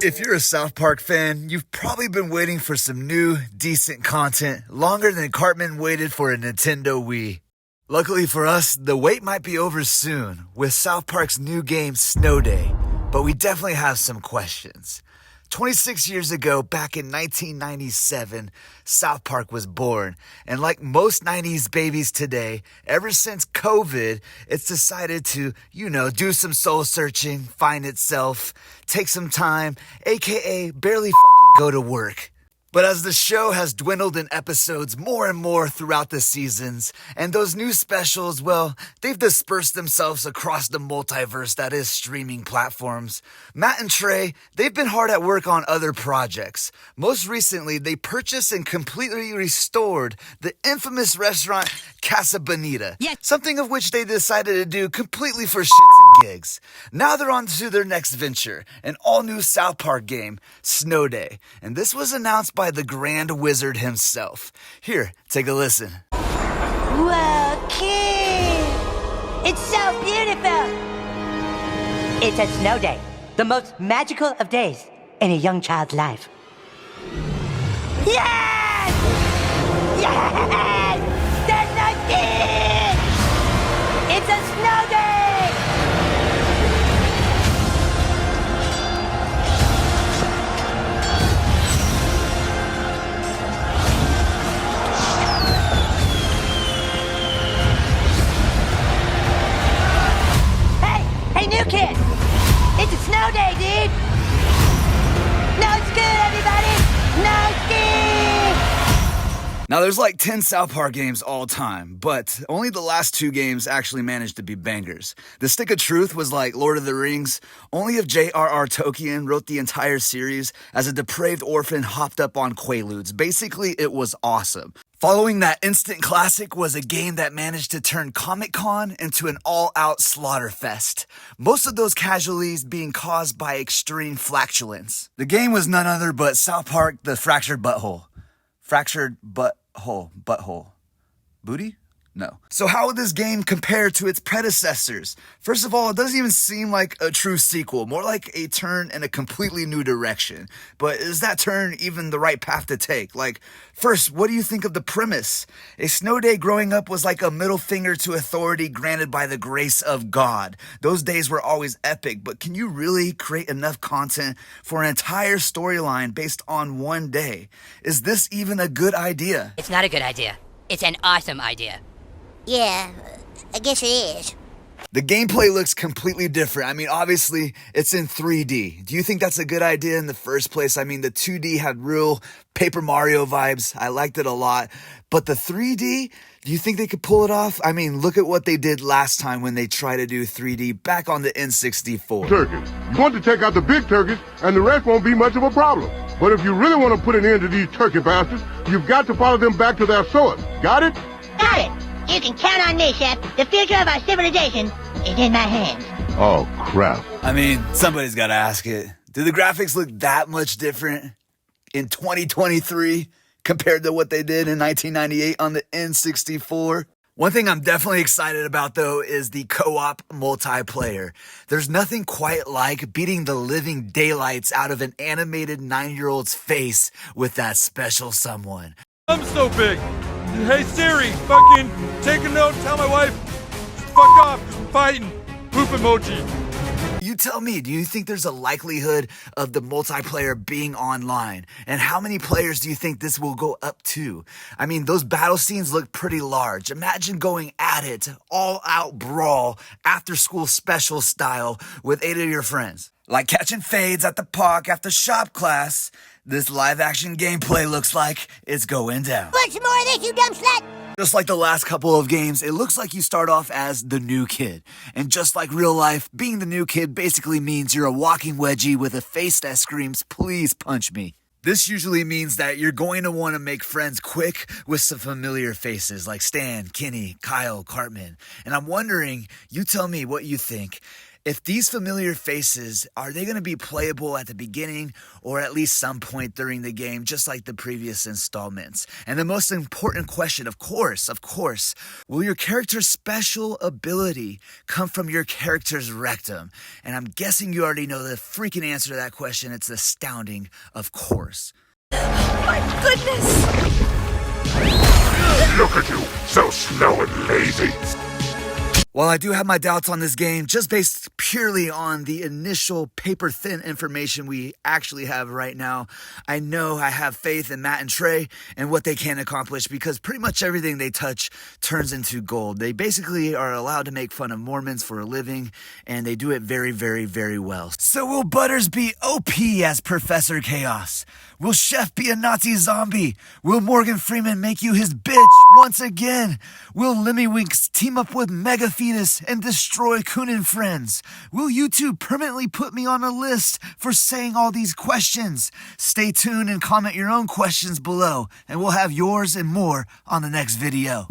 If you're a South Park fan, you've probably been waiting for some new, decent content longer than Cartman waited for a Nintendo Wii. Luckily for us, the wait might be over soon with South Park's new game Snow Day, but we definitely have some questions. 26 years ago, back in 1997, South Park was born. And like most 90s babies today, ever since COVID, it's decided to, do some soul searching, find itself, take some time, aka barely go to work. But as the show has dwindled in episodes more and more throughout the seasons, and those new specials, well, they've dispersed themselves across the multiverse that is streaming platforms. Matt and Trey, they've been hard at work on other projects. Most recently, they purchased and completely restored the infamous restaurant Casa Bonita, something of which they decided to do completely for shits and gigs. Now they're on to their next venture, an all-new South Park game, Snow Day. And this was announced by the Grand Wizard himself. Here, take a listen. Whoa, kid! It's so beautiful! It's a snow day, the most magical of days in a young child's life. Yes! Yes! There's no kid! It's a snow day! Hey, new kid! It's a snow day, dude! No scoot, everybody! No scoot! Now, there's like 10 South Park games all time, but only the last 2 games actually managed to be bangers. The Stick of Truth was like Lord of the Rings. Only if J.R.R. Tolkien wrote the entire series as a depraved orphan hopped up on Quaaludes. Basically, it was awesome. Following that instant classic was a game that managed to turn Comic-Con into an all-out slaughter fest. Most of those casualties being caused by extreme flatulence. The game was none other but South Park: The Fractured Butthole. Fractured butthole. Booty? No. So how would this game compare to its predecessors? First of all, it doesn't even seem like a true sequel, more like a turn in a completely new direction. But is that turn even the right path to take? Like, first, what do you think of the premise? A snow day growing up was like a middle finger to authority granted by the grace of God. Those days were always epic, but can you really create enough content for an entire storyline based on one day? Is this even a good idea? It's not a good idea. It's an awesome idea. Yeah, I guess it is. The gameplay looks completely different. I mean, obviously, it's in 3D. Do you think that's a good idea in the first place? I mean, the 2D had real Paper Mario vibes. I liked it a lot. But the 3D, do you think they could pull it off? I mean, look at what they did last time when they tried to do 3D back on the N64. Turkeys. You want to take out the big turkeys, and the rest won't be much of a problem. But if you really want to put an end to these turkey bastards, you've got to follow them back to their source. Got it? Got it! You can count on me, Chef. The future of our civilization is in my hands. Oh, crap. I mean, somebody's got to ask it. Do the graphics look that much different in 2023 compared to what they did in 1998 on the N64? One thing I'm definitely excited about, though, is the co-op multiplayer. There's nothing quite like beating the living daylights out of an animated 9-year-old's face with that special someone. I'm so big. Hey Siri, fucking take a note, tell my wife, fuck off, fighting, poop emoji. You tell me, do you think there's a likelihood of the multiplayer being online? And how many players do you think this will go up to? I mean, those battle scenes look pretty large. Imagine going at it, all out brawl, after school special style with 8 of your friends. Like catching fades at the park after shop class. This live action gameplay looks like it's going down. Want some more of this, you dumb slut? Just like the last couple of games, it looks like you start off as the new kid. And just like real life, being the new kid basically means you're a walking wedgie with a face that screams, "Please punch me." This usually means that you're going to want to make friends quick with some familiar faces like Stan, Kenny, Kyle, Cartman. And I'm wondering, you tell me what you think. If these familiar faces, are they going to be playable at the beginning or at least some point during the game, just like the previous installments? And the most important question, of course, will your character's special ability come from your character's rectum? And I'm guessing you already know the freaking answer to that question. It's astounding, of course. My goodness! Look at you, so slow and lazy. While I do have my doubts on this game, just based purely on the initial paper-thin information we actually have right now, I know I have faith in Matt and Trey and what they can accomplish, because pretty much everything they touch turns into gold. They basically are allowed to make fun of Mormons for a living, and they do it very, very, very well. So will Butters be OP as Professor Chaos? Will Chef be a Nazi zombie? Will Morgan Freeman make you his bitch once again? Will Lemmy-Winks team up with Mega Fetus and destroy Coon and Friends? Will YouTube permanently put me on a list for saying all these questions? Stay tuned and comment your own questions below, and we'll have yours and more on the next video.